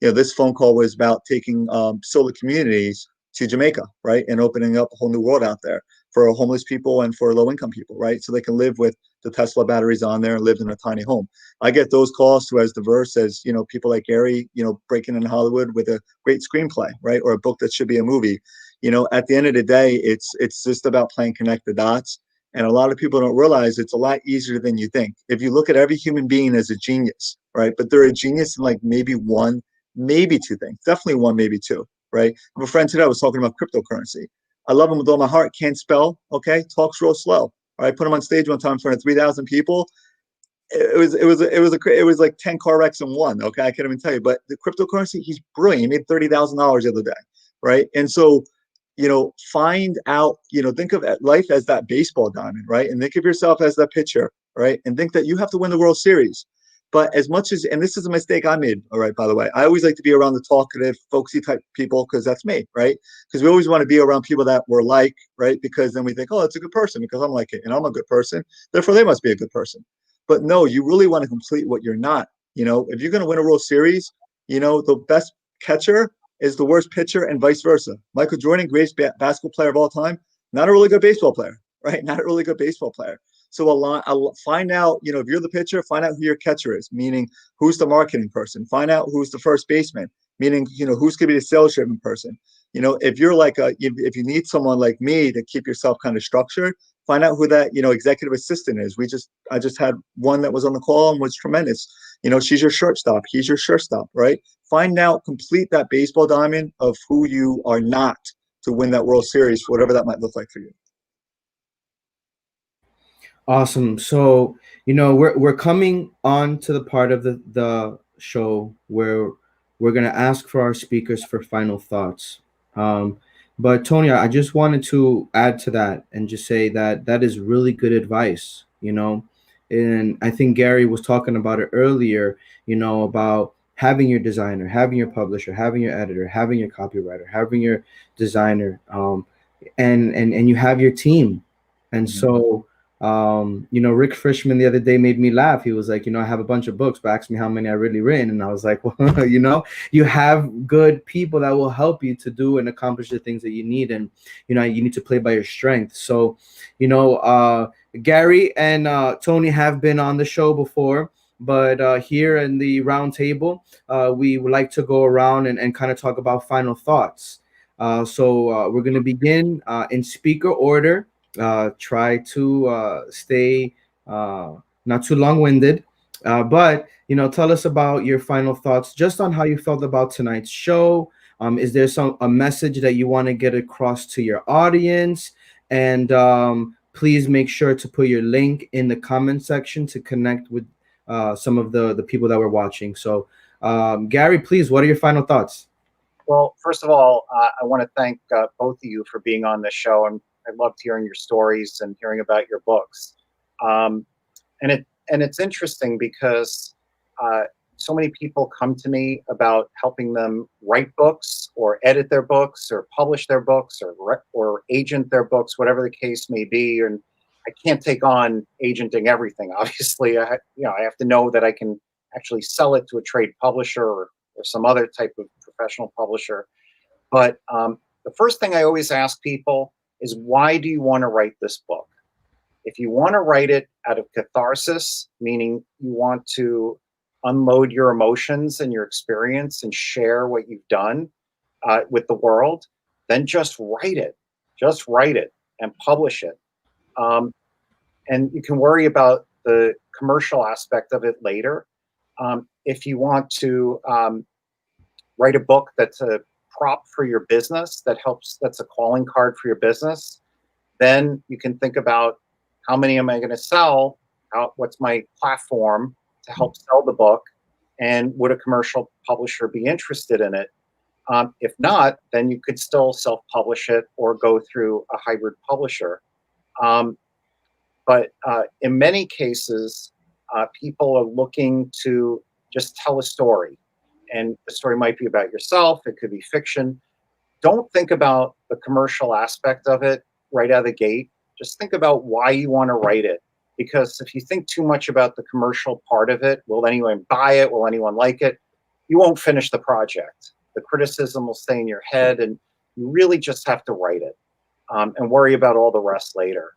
this phone call was about taking solar communities to Jamaica, right? And opening up a whole new world out there for homeless people and for low income people, right? So they can live with the Tesla batteries on there and lived in a tiny home. I get those calls to as diverse as, people like Gary, breaking in Hollywood with a great screenplay, right? Or a book that should be a movie. At the end of the day, it's just about playing connect the dots. And a lot of people don't realize it's a lot easier than you think. If you look at every human being as a genius, right? But they're a genius in maybe one, maybe two things. Definitely one, maybe two, right? I have a friend today, I was talking about cryptocurrency. I love him with all my heart. Can't spell, okay? Talks real slow. I put him on stage one time in front of 3,000 people. It was like 10 car wrecks in one. Okay, I can't even tell you. But the cryptocurrency, he's brilliant. He made $30,000 the other day, right? And so, find out. Think of life as that baseball diamond, right? And think of yourself as that pitcher, right? And think that you have to win the World Series. But as much as, and this is a mistake I made, all right, by the way, I always like to be around the talkative, folksy type people because that's me, right? Because we always want to be around people that we're like, right? Because then we think, oh, it's a good person because I'm like it and I'm a good person. Therefore, they must be a good person. But no, you really want to complete what you're not. If you're going to win a World Series, the best catcher is the worst pitcher and vice versa. Michael Jordan, greatest basketball player of all time, not a really good baseball player, right? Not a really good baseball player. So find out, if you're the pitcher, find out who your catcher is, meaning who's the marketing person. Find out who's the first baseman, meaning, who's going to be the sales driven person. If you're if you need someone like me to keep yourself kind of structured, find out who that, executive assistant is. I just had one that was on the call and was tremendous. She's your shortstop. He's your shortstop, right? Find out, complete that baseball diamond of who you are not to win that World Series, whatever that might look like for you. Awesome. So, we're coming on to the part of the show where we're gonna ask for our speakers for final thoughts. Um, but Tony, I just wanted to add to that and just say that that is really good advice. And I think Gary was talking about it earlier. About having your designer, having your publisher, having your editor, having your copywriter, having your designer, and you have your team, and so. Rick Frischman the other day made me laugh. He was like, I have a bunch of books, but asked me how many I really written. And I was like, well, you have good people that will help you to do and accomplish the things that you need. And, you need to play by your strength. So, Gary and Tony have been on the show before, but here in the round table, we would like to go around and kind of talk about final thoughts. So we're going to begin in speaker order. Try to stay not too long-winded, but tell us about your final thoughts just on how you felt about tonight's show. Is there a message that you want to get across to your audience? And please make sure to put your link in the comment section to connect with some of the people that were watching. So Gary, please, what are your final thoughts? Well, first of all, I want to thank both of you for being on this show, and I loved hearing your stories and hearing about your books. And it's interesting because so many people come to me about helping them write books or edit their books or publish their books or agent their books, whatever the case may be. And I can't take on agenting everything. Obviously, I have to know that I can actually sell it to a trade publisher or some other type of professional publisher. But the first thing I always ask people is, why do you want to write this book? If you want to write it out of catharsis, meaning you want to unload your emotions and your experience and share what you've done with the world, then just write it. Just write it and publish it. And you can worry about the commercial aspect of it later. If you want to write a book that's a prop for your business, that's a calling card for your business, then you can think about, how many am I going to sell? What's my platform to help sell the book? And would a commercial publisher be interested in it? If not, then you could still self-publish it or go through a hybrid publisher. But in many cases, people are looking to just tell a story. And the story might be about yourself. It could be fiction. Don't think about the commercial aspect of it right out of the gate. Just think about why you want to write it. Because if you think too much about the commercial part of it, will anyone buy it? Will anyone like it? You won't finish the project. The criticism will stay in your head, and you really just have to write it and worry about all the rest later.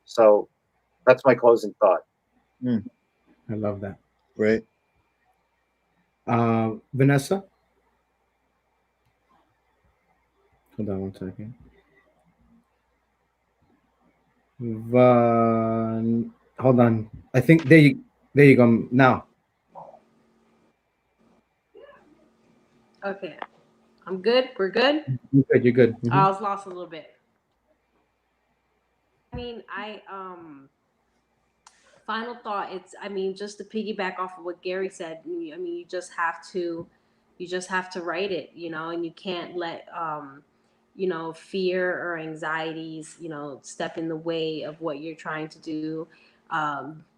So that's my closing thought. I love that. Right. Vanessa? Hold on one second. Hold on. I think there you go now. Okay, I'm good. We're good. You're good. Mm-hmm. I was lost a little bit. I mean, final thought. Just to piggyback off of what Gary said. You just have to write it, and you can't let fear or anxieties, step in the way of what you're trying to do.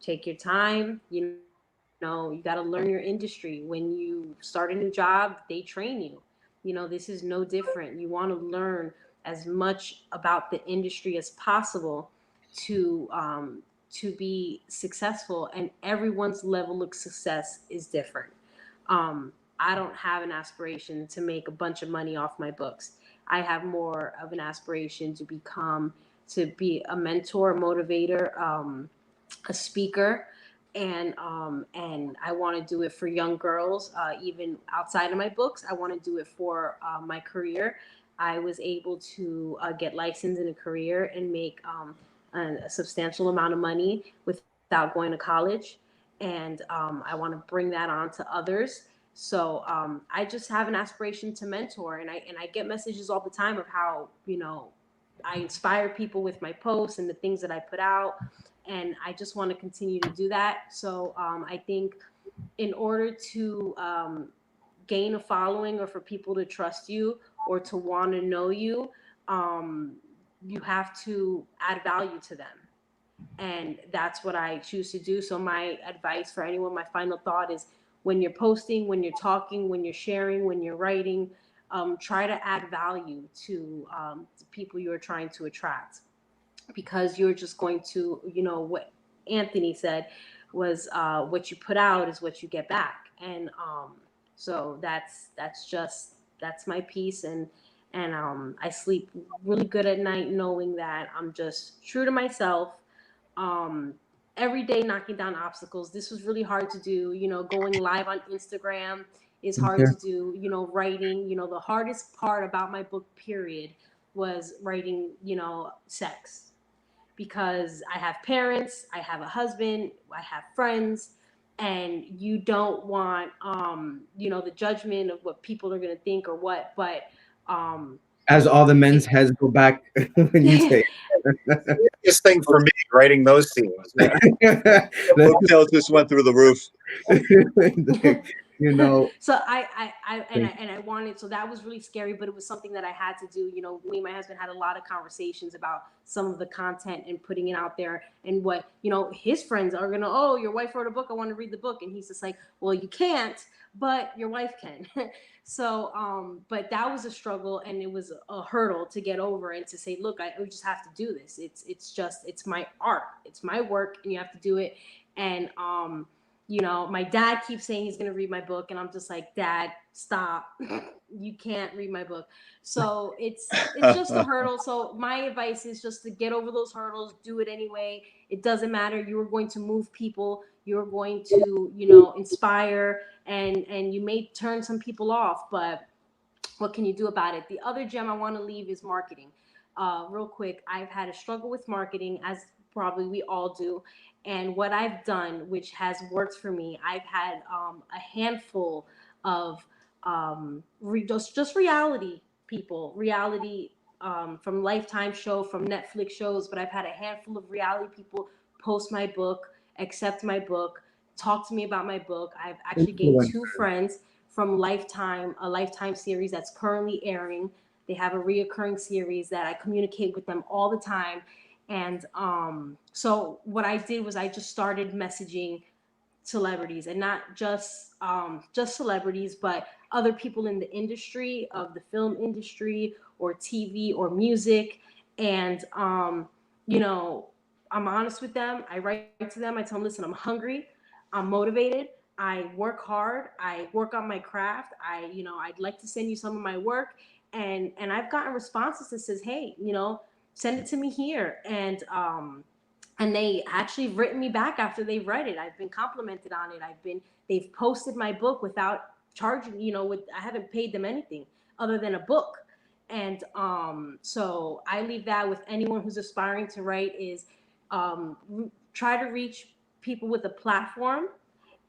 Take your time. You got to learn your industry. When you start a new job, they train you. This is no different. You want to learn as much about the industry as possible to be successful, and everyone's level of success is different. I don't have an aspiration to make a bunch of money off my books. I have more of an aspiration to become to be a mentor, a motivator, a speaker, and I want to do it for young girls, even outside of my books. I want to do it for my career. I was able to get licensed in a career and make a substantial amount of money without going to college, and I want to bring that on to others. So I just have an aspiration to mentor, and I get messages all the time of how, you know, I inspire people with my posts and the things that I put out, and I just want to continue to do that. So I think in order to gain a following, or for people to trust you or to want to know you, um, you have to add value to them. And that's what I choose to do. So my advice for anyone, my final thought is, when you're posting, when you're talking, when you're sharing, when you're writing, try to add value to the people you're trying to attract, because you're just going to, you know, what Anthony said was, what you put out is what you get back. And so that's my piece. And I sleep really good at night knowing that I'm just true to myself. um, every day knocking down obstacles. This was really hard to do. You know, going live on Instagram is hard Okay. to do. You know, writing. You know, the hardest part about my book, period, was writing. You know, sex, because I have parents, I have a husband, I have friends, and you don't want, you know, the judgment of what people are gonna think or what. But um, As all the men's it, heads go back when you say Biggest thing for me, writing those scenes. Yeah. That's- Book sales just went through the roof. you know, so I wanted, so that was really scary, but it was something that I had to do. You know, me and my husband had a lot of conversations about some of the content and putting it out there, and what, you know, his friends are gonna, oh, your wife wrote a book, I want to read the book. And he's just like, well, you can't, but your wife can. So but that was a struggle, and it was a hurdle to get over, and to say, look, I just have to do this. It's my art, it's my work, and you have to do it. And you know, my dad keeps saying he's going to read my book, and I'm just like, Dad, stop. You can't read my book. So it's just a hurdle. So my advice is just to get over those hurdles, do it anyway. It doesn't matter. You are going to move people, you're going to, you know, inspire, and you may turn some people off, but what can you do about it? The other gem I want to leave is marketing. Real quick, I've had a struggle with marketing, as probably we all do. And what I've done, which has worked for me, I've had a handful of just reality people, reality, from Lifetime show, from Netflix shows, but I've had a handful of reality people post my book, accept my book, talk to me about my book. I've actually gained two friends from Lifetime, a Lifetime series that's currently airing. They have a reoccurring series that I communicate with them all the time. And so what I did was I just started messaging celebrities, and not just celebrities, but other people in the industry, of the film industry or TV or music. And you know, I'm honest with them. I write to them. I tell them, listen, I'm hungry, I'm motivated, I work hard, I work on my craft. You know, I'd like to send you some of my work. And I've gotten responses that says, hey, you know, send it to me here. And they actually have written me back after they've read it. I've been complimented on it. They've posted my book without charging, you know, I haven't paid them anything other than a book. And so I leave that with anyone who's aspiring to write, is try to reach people with a platform,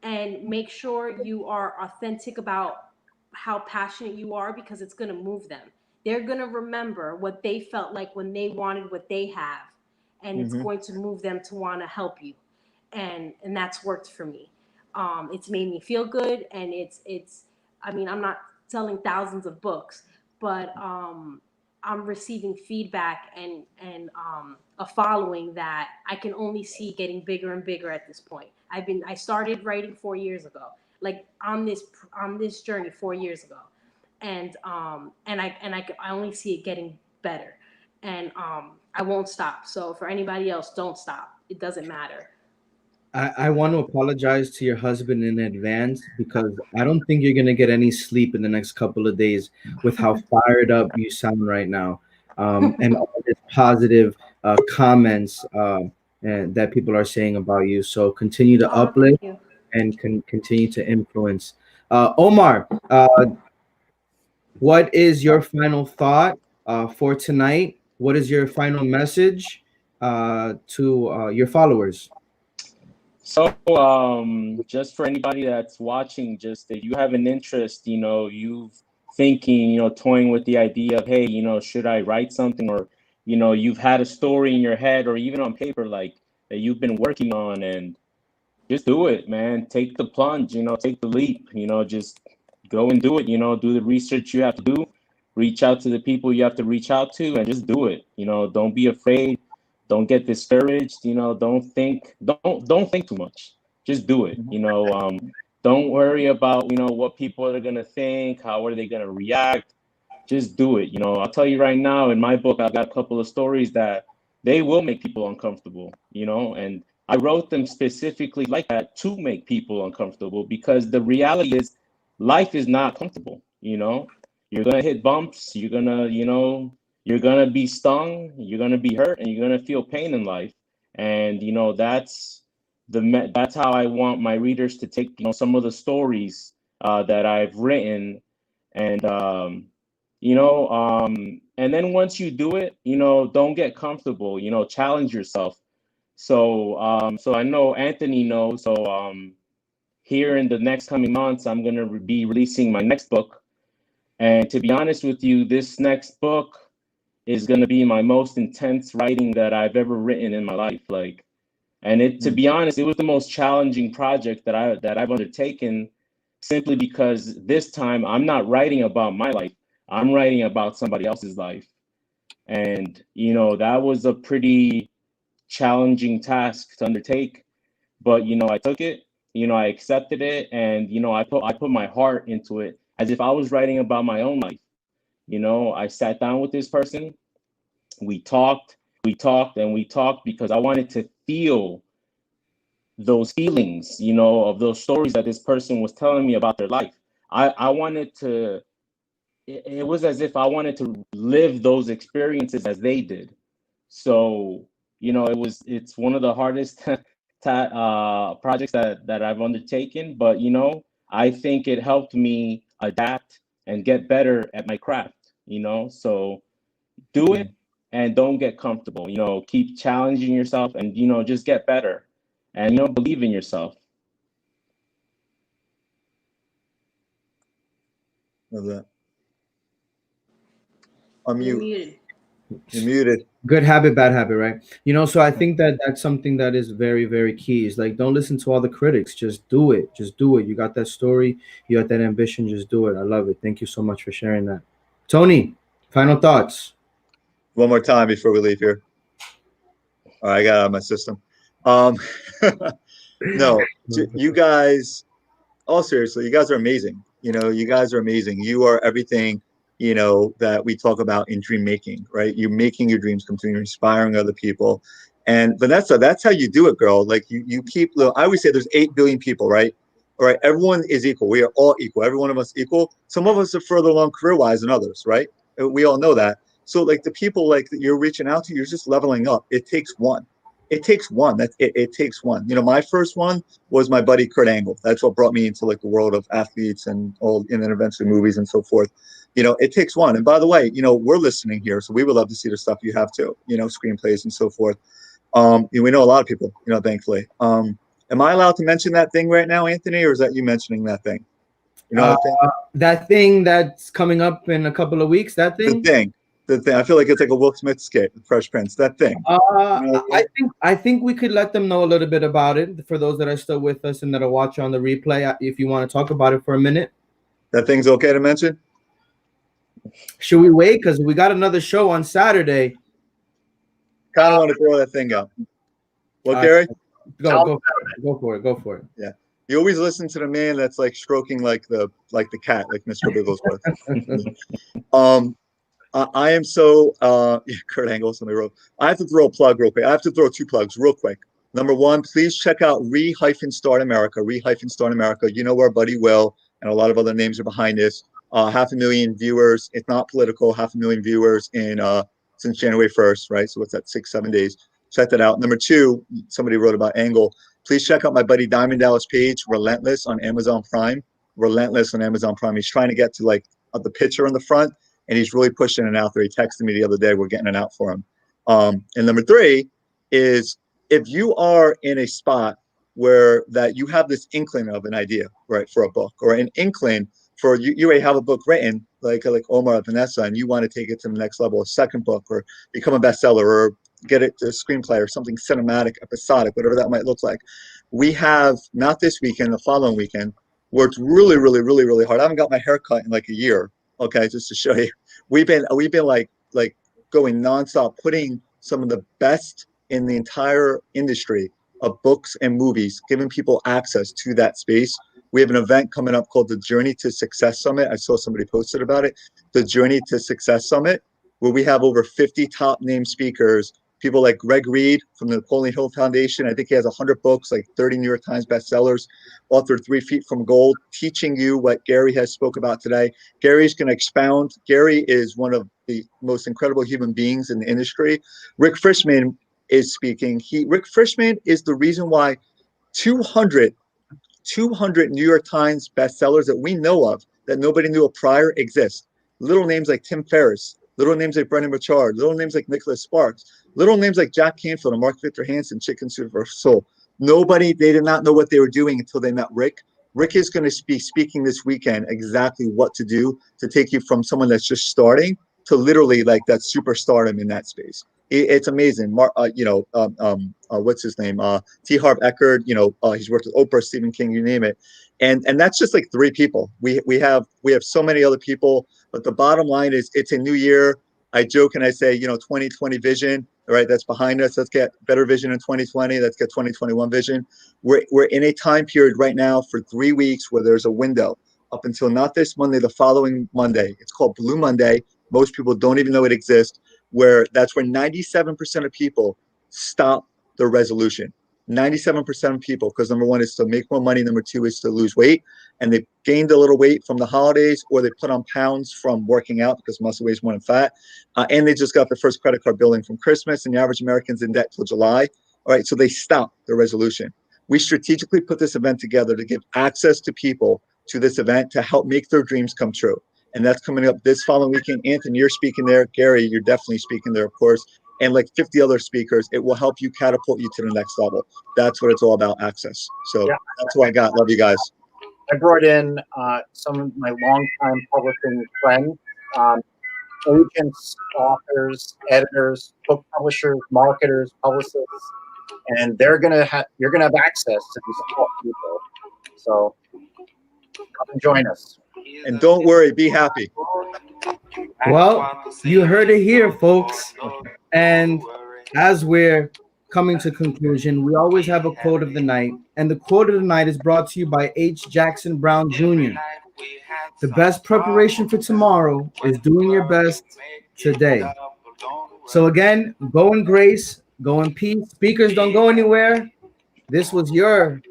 and make sure you are authentic about how passionate you are, because it's going to move them. They're going to remember what they felt like when they wanted what they have, and it's Mhm. going to move them to want to help you. And that's worked for me. It's made me feel good, and it's I mean, I'm not selling thousands of books, but I'm receiving feedback, and a following that I can only see getting bigger and bigger at this point. I started writing 4 years ago, like on this journey 4 years ago, and I only see it getting better, and I won't stop. So for anybody else, don't stop. It doesn't matter. I want to apologize to your husband in advance, because I don't think you're gonna get any sleep in the next couple of days with how fired up you sound right now, and all this positive comments and that people are saying about you. So continue to Oh, uplift thank you. and continue to influence. Omar, what is your final thought for tonight? What is your final message to your followers? So, just for anybody that's watching, just if you have an interest, you've thinking, toying with the idea of, hey, should I write something, or, you've had a story in your head or even on paper, like that you've been working on, and just do it, man. Take the plunge, take the leap, just go and do it, do the research you have to do, reach out to the people you have to reach out to, and just do it. Don't be afraid. Don't get discouraged. Don't think too much. Just do it. Don't worry about, what people are gonna think, how are they gonna react. Just do it. I'll tell you right now, in my book, I've got a couple of stories that they will make people uncomfortable, and I wrote them specifically like that to make people uncomfortable, because the reality is life is not comfortable. You're going to hit bumps, you're going to be stung, you're going to be hurt, and you're going to feel pain in life. And, that's how I want my readers to take, some of the stories that I've written. And, and then once you do it, don't get comfortable, challenge yourself. So I know Anthony knows. So here in the next coming months, I'm gonna be releasing my next book. And to be honest with you, this next book is gonna be my most intense writing that I've ever written in my life. Like, and to be honest, it was the most challenging project that I've undertaken, simply because this time I'm not writing about my life. I'm writing about somebody else's life. And that was a pretty challenging task to undertake, but I took it, I accepted it, and I put my heart into it as if I was writing about my own life. I sat down with this person, we talked and we talked, because I wanted to feel those feelings, of those stories that this person was telling me about their life. I wanted to, it was as if I wanted to live those experiences as they did. So, it's one of the hardest projects that I've undertaken, but I think it helped me adapt and get better at my craft. So do it and don't get comfortable. Keep challenging yourself, and just get better, and believe in yourself. Love that. You're Unmute. muted. You're muted. Good habit, bad habit, right? So I think that that's something that is very, very key. Is like, don't listen to all the critics. Just do it. Just do it. You got that story. You got that ambition. Just do it. I love it. Thank you so much for sharing that. Tony, final thoughts. One more time before we leave here. All right, I got it out of my system. No, you guys, all seriously, you guys are amazing. You guys are amazing. You are everything, that we talk about in dream making, right? You're making your dreams come true. You're inspiring other people. And Vanessa, that's how you do it, girl. Like you keep, I always say there's 8 billion people, right? All right, everyone is equal. We are all equal. Every one of us equal. Some of us are further along career-wise than others, right? We all know that. So like the people like that you're reaching out to, you're just leveling up. It takes one. It takes one. It takes one. My first one was my buddy Kurt Angle. That's what brought me into like the world of athletes and then eventually movies and so forth. It takes one. And by the way, we're listening here, so we would love to see the stuff you have too. Screenplays and so forth. We know a lot of people. Thankfully. Am I allowed to mention that thing right now, Anthony, or is that you mentioning that thing? That thing that's coming up in a couple of weeks. That thing. The thing. I feel like it's like a Will Smith skit, Fresh Prince. That thing. I think we could let them know a little bit about it, for those that are still with us and that are watching on the replay. If you want to talk about it for a minute. That thing's okay to mention? Should we wait? Because we got another show on Saturday. Kind of want to throw that thing out. What, Gary? Go for it. Yeah. You always listen to the man that's like stroking like the cat, like Mr. Bigglesworth. I am so Kurt Angle, somebody wrote. I have to throw a plug real quick. I have to throw 2 plugs real quick. Number one, please check out Re-Start America. Re-Start America. Where Buddy Will and a lot of other names are behind this. 500,000 viewers. It's not political. 500,000 viewers in since January 1st, right? So what's that, 6, 7 days? Check that out. Number 2, somebody wrote about Angle. Please check out my buddy Diamond Dallas Page, Relentless on Amazon Prime. Relentless on Amazon Prime. He's trying to get to like the picture on the front, and he's really pushing it out there. He texted me the other day. We're getting it out for him. And number 3 is, if you are in a spot where that you have this inkling of an idea, right, for a book, or an inkling for you already have a book written, like Omar or Vanessa, and you want to take it to the next level, a second book, or become a bestseller, or get it to a screenplay, or something cinematic, episodic, whatever that might look like. We have, not this weekend, the following weekend, worked really, really, really, really hard. I haven't got my hair cut in like a year. Okay, just to show you, we've been like going nonstop, putting some of the best in the entire industry of books and movies, giving people access to that space. We have an event coming up called the Journey to Success Summit. I saw somebody posted about it. The Journey to Success Summit, where we have over 50 top name speakers, people like Greg Reed from the Napoleon Hill Foundation. I think he has 100 books, like 30 New York Times bestsellers, author 3 Feet from Gold, teaching you what Gary has spoke about today. Gary's going to expound. Gary is one of the most incredible human beings in the industry. Rick Frischman is speaking. Rick Frischman is the reason why 200 New York Times bestsellers that we know of, that nobody knew of prior, exist. Little names like Tim Ferriss, little names like Brendan Burchard, little names like Nicholas Sparks, little names like Jack Canfield and Mark Victor Hansen, Chicken Soup for Soul. They did not know what they were doing until they met Rick. Rick is going to be speaking this weekend exactly what to do to take you from someone that's just starting to literally like that superstardom in that space. It's amazing. What's his name? T. Harv Eckert. He's worked with Oprah, Stephen King, you name it. And that's just like 3 people. We have so many other people. But the bottom line is, it's a new year. I joke and I say, 2020 vision. All right, that's behind us. Let's get better vision in 2020. Let's get 2021 vision. We're in a time period right now for 3 weeks where there's a window up until not this Monday, the following Monday. It's called Blue Monday. Most people don't even know it exists. That's where 97% of people stop their resolution. 97% of people, because number 1 is to make more money, number 2 is to lose weight, and they gained a little weight from the holidays, or they put on pounds from working out because muscle weighs more than fat, and they just got their first credit card billing from Christmas, and the average American's in debt till July. All right, so they stop their resolution. We strategically put this event together to give access to people to this event to help make their dreams come true. And that's coming up this following weekend. Anthony, you're speaking there. Gary, you're definitely speaking there, of course. And like 50 other speakers. It will help you catapult you to the next level. That's what it's all about, access. So yeah, that's what I got. Love you guys. I brought in some of my longtime publishing friends, agents, authors, editors, book publishers, marketers, publicists, and you're gonna have access to these people. So come and join us. And don't worry, be happy. Well, you heard it here, folks. And as we're coming to conclusion, we always have a quote of the night. And the quote of the night is brought to you by H. Jackson Brown Jr. The best preparation for tomorrow is doing your best today. So again, go in grace, go in peace. Speakers, don't go anywhere. This was your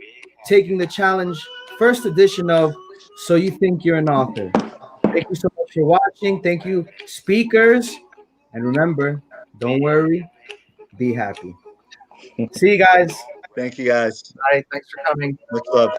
Taking the Challenge first edition of So You Think You're an Author. Thank you so much for watching. Thank you, speakers. And remember, don't worry, be happy. See you guys. Thank you, guys. All right, thanks for coming. Much love.